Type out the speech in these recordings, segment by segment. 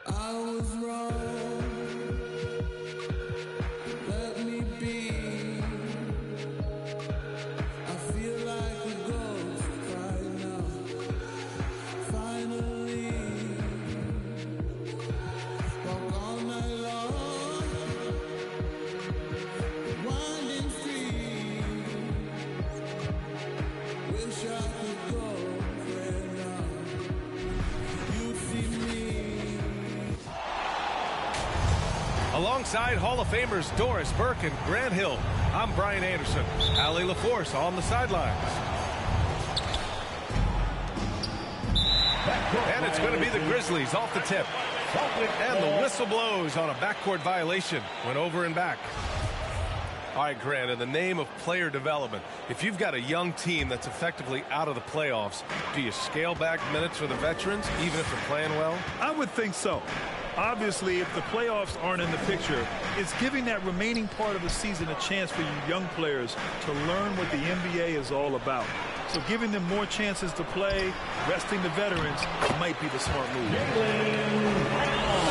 I was wrong. Let me be. I feel like a ghost right now. Finally, walk all night long. Winding street. Wish I could go right now. You see me. Alongside Hall of Famers Doris Burke and Grant Hill, I'm Brian Anderson. Allie LaForce on the sidelines. And it's going to be the Grizzlies off the tip. And the whistle blows on a backcourt violation. Went over and back. All right, Grant, in the name of player development, if you've got a young team that's effectively out of the playoffs, do you scale back minutes for the veterans, even if they're playing well? I would think so. Obviously, if the playoffs aren't in the picture, it's giving that remaining part of the season a chance for you young players to learn what the NBA is all about. So giving them more chances to play, resting the veterans, might be the smart move.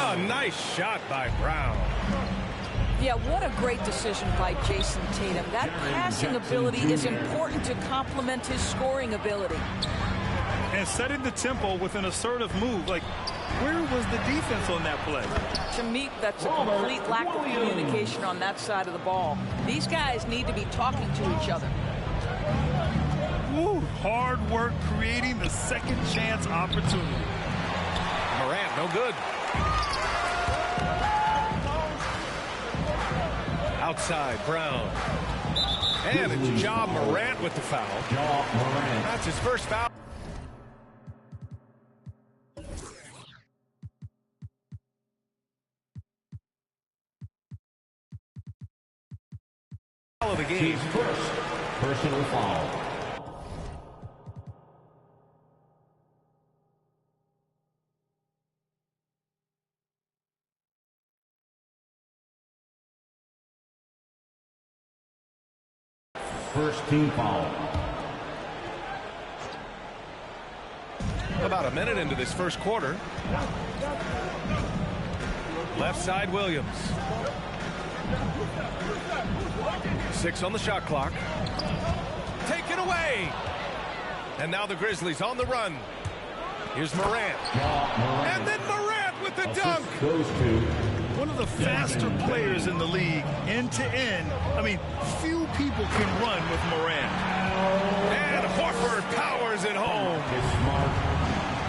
A nice shot by Brown. Yeah, what a great decision by Jason Tatum. That passing ability is important to complement his scoring ability. And setting the tempo with an assertive move. Like, where was the defense on that play? To me, that's a complete lack of communication on that side of the ball. These guys need to be talking to each other. Woo, hard work creating the second chance opportunity. Morant, no good. Outside, Brown. And it's Ja Morant with the foul. That's his first foul. Of the game. First personal foul. First team foul. About a minute into this first quarter. Left side, Williams. 6 on the shot clock. Taken away. And now the Grizzlies on the run. Here's Morant. And then Morant with the dunk. Goes to one of the faster players in the league, end to end. I mean, few people can run with Morant. And Horford powers it home.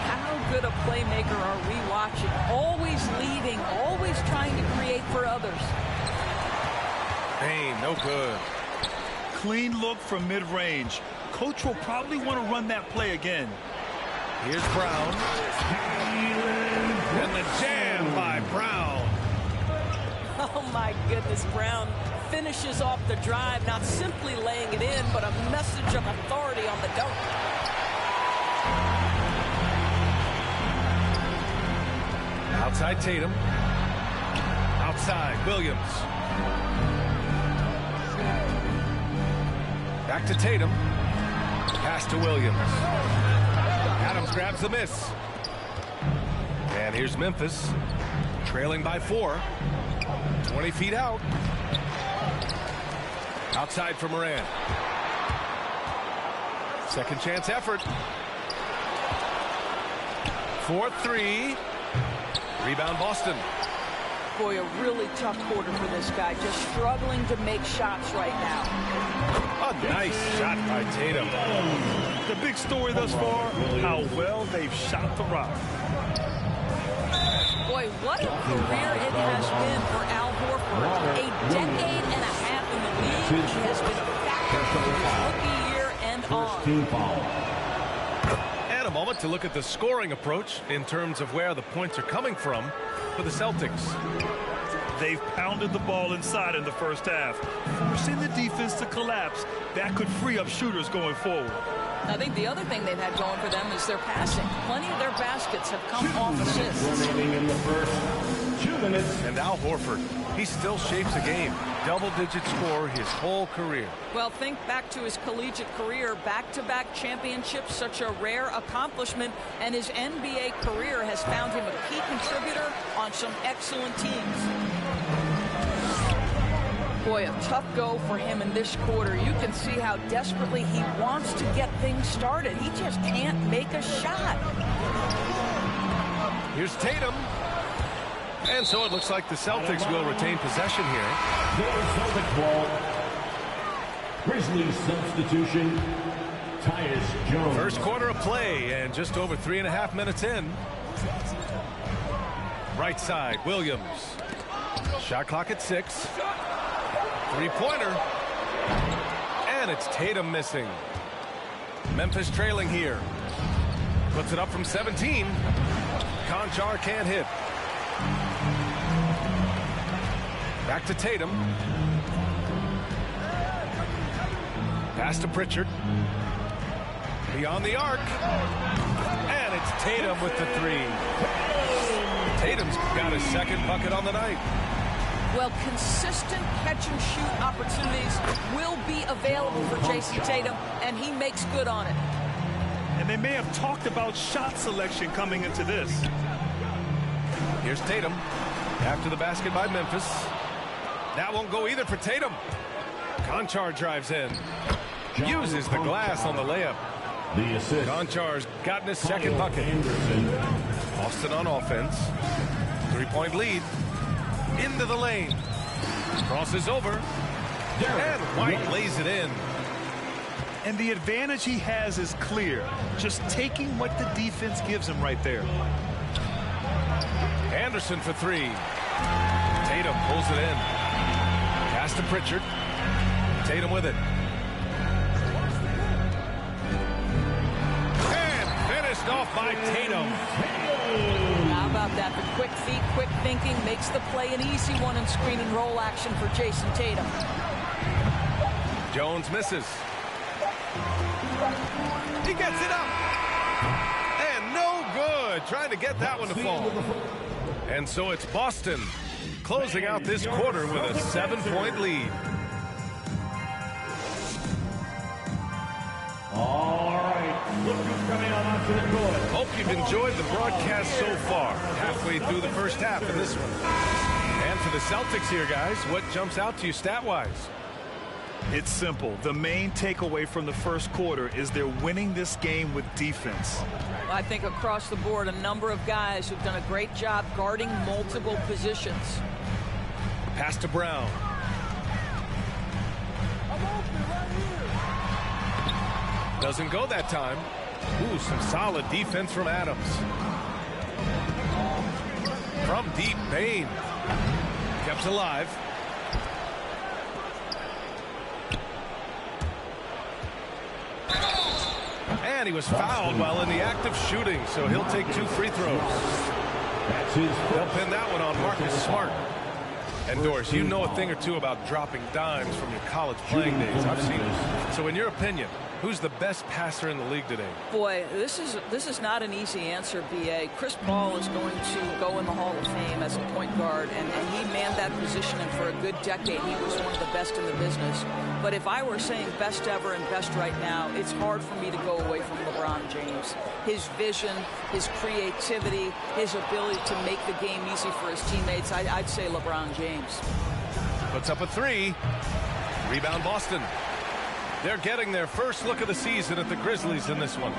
How good a playmaker are we watching? Always leading, always trying to create for others. Hey, no good. Clean look from mid-range. Coach will probably want to run that play again. Here's Brown. And the jam by Brown. Oh, my goodness, Brown finishes off the drive, not simply laying it in, but a message of authority on the dunk. Outside Tatum. Outside Williams. Back to Tatum. Pass to Williams. Adams grabs the miss. And here's Memphis. Trailing by 4. 20 feet out. Outside for Morant. Second chance effort. 4-3. Rebound Boston. Boy, a really tough quarter for this guy. Just struggling to make shots right now. A nice shot by Tatum. The big story thus far, how well they've shot the rock. Boy, what a career it has been for Al Horford. A decade and a half in the league. He has been back from his rookie year and on. And a moment to look at the scoring approach in terms of where the points are coming from for the Celtics. They've pounded the ball inside in the first half, forcing the defense to collapse. That could free up shooters going forward. I think the other thing they've had going for them is their passing. Plenty of their baskets have come off assists. Remaining in the first 2 minutes. And Al Horford, he still shapes a game. Double-digit score his whole career. Well, think back to his collegiate career. Back-to-back championships, such a rare accomplishment. And his NBA career has found him a key contributor on some excellent teams. Boy, a tough go for him in this quarter. You can see how desperately he wants to get things started. He just can't make a shot. Here's Tatum. And so it looks like the Celtics will retain possession here. Celtic ball. Grizzlies substitution. Tyus Jones. First quarter of play and just over 3.5 minutes in. Right side, Williams. Shot clock at 6. Three-pointer. And it's Tatum missing. Memphis trailing here. Puts it up from 17. Conchar can't hit. Back to Tatum. Pass to Pritchard. Beyond the arc. And it's Tatum with the 3. Tatum's got his second bucket on the night. Well, consistent catch-and-shoot opportunities will be available for Jason Tatum, and he makes good on it. And they may have talked about shot selection coming into this. Here's Tatum. After the basket by Memphis. That won't go either for Tatum. Conchar drives in. Uses the glass on the layup. The assist. Conchar's gotten his second bucket. Austin on offense. 3-point lead. Into the lane. Crosses over. And White lays it in. And the advantage he has is clear. Just taking what the defense gives him right there. Anderson for 3. Tatum pulls it in. Pass to Pritchard. Tatum with it. And finished off by Tatum. How about that? The quick feet, quick thinking makes the play an easy one in screen and roll action for Jason Tatum. Jones misses. He gets it up. And no good. Trying to get that one to fall. And so it's Boston closing out this quarter with a 7-point lead. All right. Look who's coming out onto the court. Hope you've enjoyed the broadcast so far. Halfway through the first half in this one. And for the Celtics here, guys, what jumps out to you stat-wise? It's simple. The main takeaway from the first quarter is they're winning this game with defense. I think across the board, a number of guys who've done a great job guarding multiple positions. Pass to Brown. Doesn't go that time. Ooh, some solid defense from Adams. From deep, Bain. Kept alive. And he was fouled while in the act of shooting, so he'll take 2 free throws. That's his. They'll pin that one on Marcus Smart. And Doris, you know a thing or two about dropping dimes from your college playing days. I've seen it. So in your opinion, who's the best passer in the league today? Boy, this is not an easy answer, B.A. Chris Paul is going to go in the Hall of Fame as a point guard, and he manned that position, and for a good decade, he was one of the best in the business. But if I were saying best ever and best right now, it's hard for me to go away from LeBron James. His vision, his creativity, his ability to make the game easy for his teammates, I'd say LeBron James. Puts up a 3. Rebound Boston. They're getting their first look of the season at the Grizzlies in this one.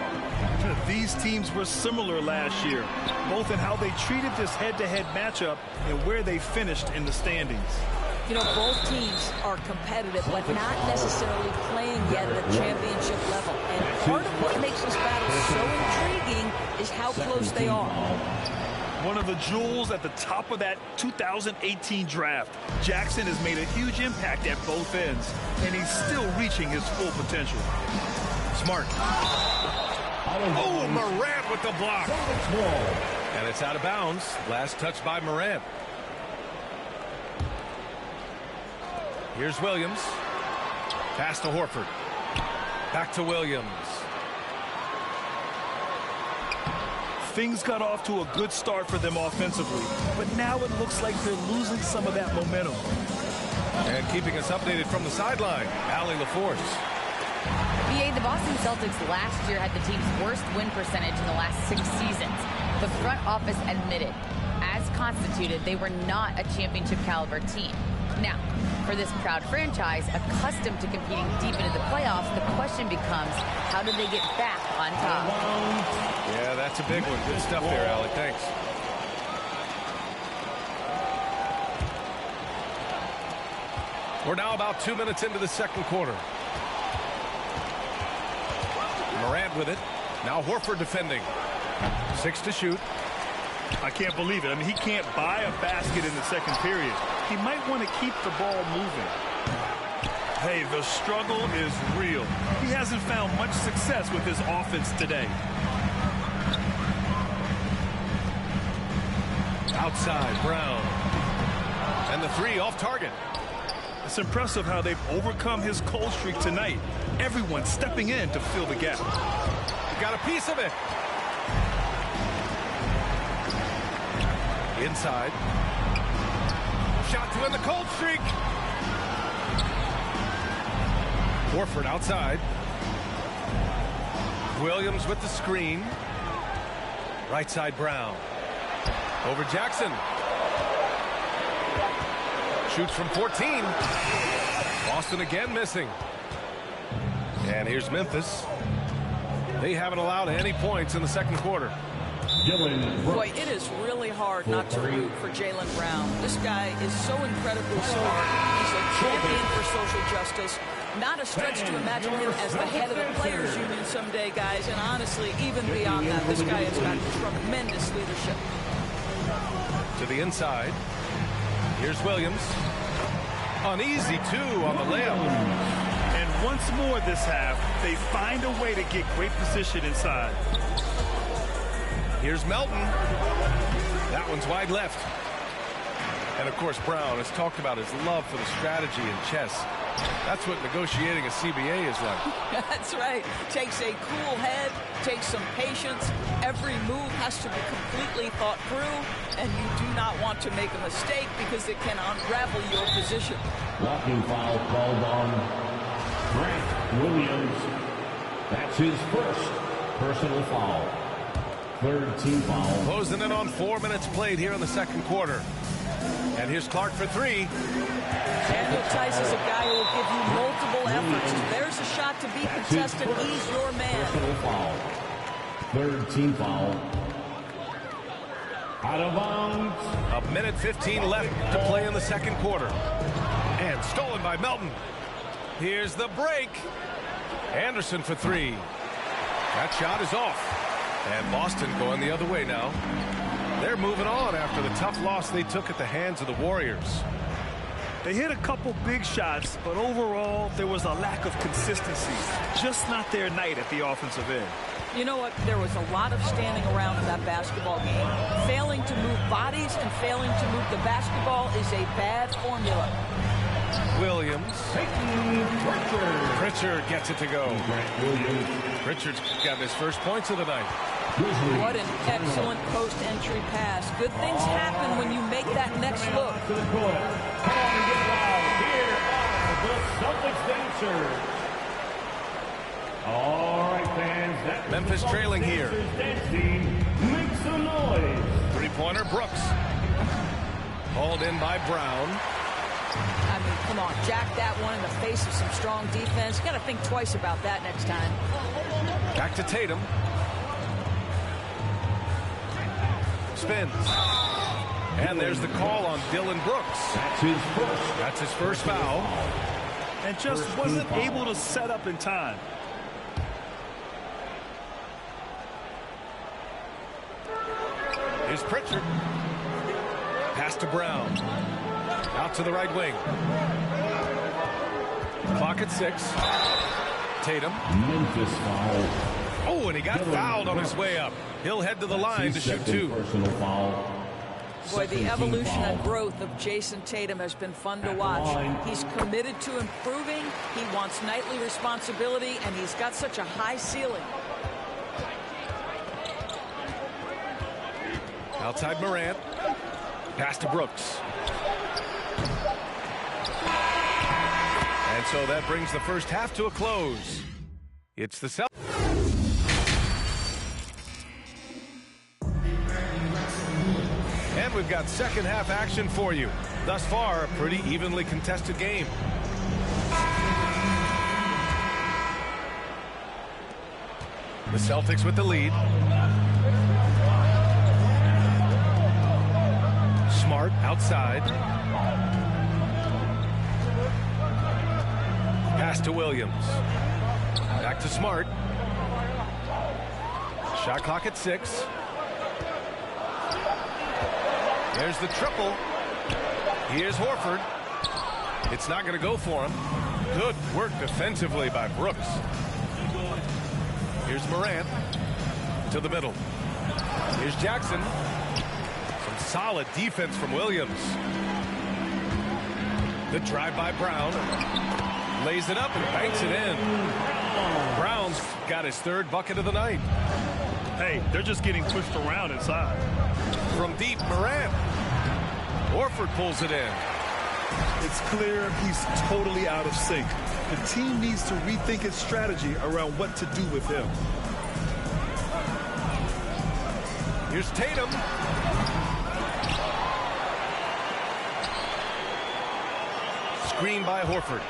These teams were similar last year, both in how they treated this head-to-head matchup and where they finished in the standings. You know, both teams are competitive, but not necessarily playing yet at a championship level. And part of what makes this battle so intriguing is how close they are. One of the jewels at the top of that 2018 draft. Jackson has made a huge impact at both ends, and he's still reaching his full potential. Smart. Oh, Morant with the block. And it's out of bounds. Last touch by Morant. Here's Williams. Pass to Horford. Back to Williams. Things got off to a good start for them offensively, but now it looks like they're losing some of that momentum. And keeping us updated from the sideline, Allie LaForce. The Boston Celtics last year had the team's worst win percentage in the last 6 seasons. The front office admitted, as constituted, they were not a championship caliber team. Now, for this proud franchise, accustomed to competing deep into the playoffs, the question becomes, how do they get back on top? Yeah, that's a big one. Good stuff there, Allie. Thanks. We're now about 2 minutes into the second quarter. Morant with it. Now Horford defending. 6 to shoot. I can't believe it. I mean, he can't buy a basket in the second period. He might want to keep the ball moving. Hey, the struggle is real. He hasn't found much success with his offense today. Outside, Brown. And the 3 off target. It's impressive how they've overcome his cold streak tonight. Everyone stepping in to fill the gap. He got a piece of it. Inside. Shot to end the cold streak. Horford outside. Williams with the screen. Right side, Brown. Over Jackson. Shoots from 14. Boston again missing. And here's Memphis. They haven't allowed any points in the second quarter. Boy, it is really hard not to root for Jaylen Brown. This guy is so incredibly smart. He's a champion for social justice. Not a stretch to imagine him as the head of the Players Union someday, guys. And honestly, even beyond that, this guy has got tremendous leadership. To the inside. Here's Williams. An easy 2 on the layup. And once more this half, they find a way to get great position inside. Here's Melton. That one's wide left. And of course, Brown has talked about his love for the strategy in chess. That's what negotiating a CBA is like. That's right. Takes a cool head, takes some patience. Every move has to be completely thought through, and you do not want to make a mistake because it can unravel your position. Blocking foul called on Grant Williams. That's his first personal foul. Third team foul. Closing in on 4 minutes played here in the second quarter. And here's Clark for 3. Daniel Tice is a guy who will give you multiple efforts. If there's a shot to be contested, he's your man. Personal foul. Third team foul. Out of bounds. A minute 15 left to play in the second quarter. And stolen by Melton. Here's the break. Anderson for 3. That shot is off. And Boston going the other way now. They're moving on after the tough loss they took at the hands of the Warriors. They hit a couple big shots, but overall, there was a lack of consistency. Just not their night at the offensive end. You know what? There was a lot of standing around in that basketball game. Failing to move bodies and failing to move the basketball is a bad formula. Williams. Pritchard gets it to go. Pritchard's got his first points of the night. What an excellent post-entry pass. Good things happen when you make that next look. To the court. Come on and get loud. Here are the Celtics dancers. All right, fans. That Memphis trailing here. Dancing. Make some noise. Three-pointer, Brooks. Hauled in by Brown. I mean, come on. Jack that one in the face of some strong defense. You got to think twice about that next time. Back to Tatum. Spins. And there's the call on Dylan Brooks. That's his first foul. And just wasn't able to set up in time. Here's Pritchard. Pass to Brown. Out to the right wing. Clock at 6. Tatum. Memphis foul. Oh, and he got fouled on his way up. He'll head to the line to shoot 2. Personal foul. Boy, the evolution and growth of Jason Tatum has been fun to watch. He's committed to improving. He wants nightly responsibility, and he's got such a high ceiling. Outside Morant. Pass to Brooks. And so that brings the first half to a close. It's the Celtics. And we've got second half action for you. Thus far, a pretty evenly contested game. The Celtics with the lead. Smart outside. Pass to Williams. Back to Smart. Shot clock at 6. There's the triple. Here's Horford. It's not going to go for him. Good work defensively by Brooks. Here's Morant to the middle. Here's Jackson. Some solid defense from Williams. The drive by Brown. Lays it up and banks it in. Brown's got his third bucket of the night. Hey, they're just getting pushed around inside. From deep, Morant. Horford pulls it in. It's clear he's totally out of sync. The team needs to rethink its strategy around what to do with him. Here's Tatum. Screen by Horford.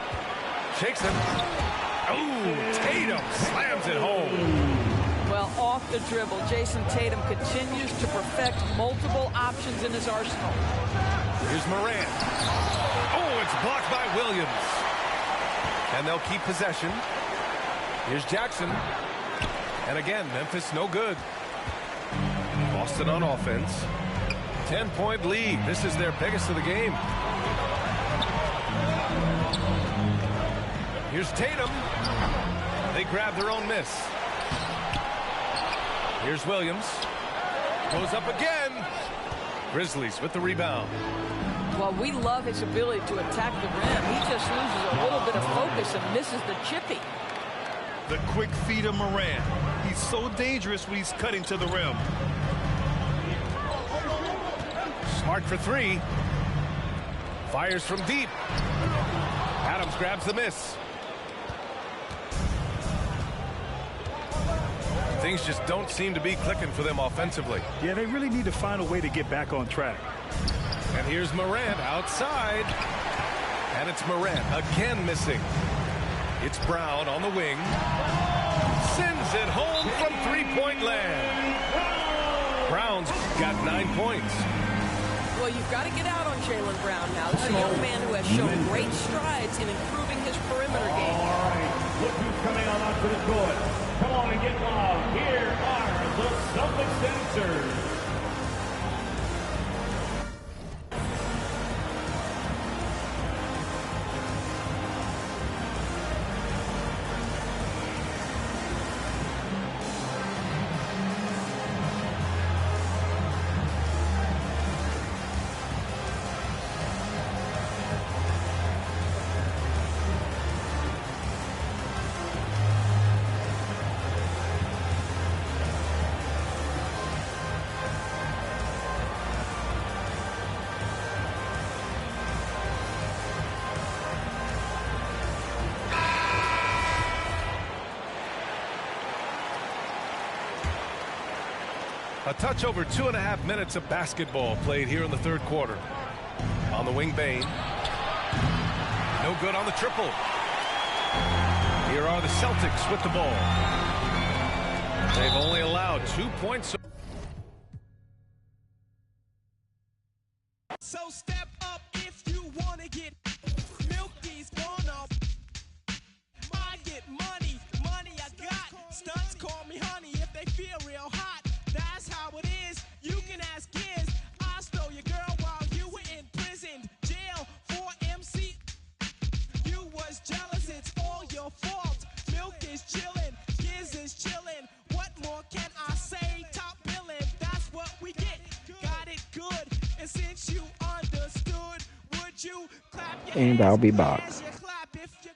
Shakes him. Oh, Tatum slams it home. Well, off the dribble, Jason Tatum continues to perfect multiple options in his arsenal. Here's Morant. Oh, it's blocked by Williams. And they'll keep possession. Here's Jackson. And again, Memphis no good. Boston on offense. 10-point lead. This is their biggest of the game. Here's Tatum. They grab their own miss. Here's Williams. Goes up again. Grizzlies with the rebound. Well, we love his ability to attack the rim. He just loses a little bit of focus and misses the chippy. The quick feed of Morant. He's so dangerous when he's cutting to the rim. Smart for 3. Fires from deep. Adams grabs the miss. Things just don't seem to be clicking for them offensively. Yeah, they really need to find a way to get back on track. And here's Morant outside. And it's Morant again missing. It's Brown on the wing. Sends it home from three-point land. Brown's got 9 points. Well, you've got to get out on Jaylen Brown now. This is a young man who has shown great strides in improving his perimeter game. All right, look who's coming on onto the court. Come on and get loud. Here are the Celtics dancers. A touch over 2.5 minutes of basketball played here in the third quarter. On the wing, Bain. No good on the triple. Here are the Celtics with the ball. They've only allowed 2 points. So step up if you want to get Milky's gonna. I get money, money I got. Stunts call me honey if they feel real hot. That's how it is. You can ask Giz. I stole your girl while you were in prison. Jail for MC. You was jealous, it's all your fault. Milk is chillin', Giz is chillin'. What more can I say? Top billin', that's what we get. Got it good. And since you understood, would you clap your And hands I'll be as back. you clap if you...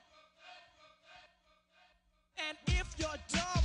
And if you're dumb,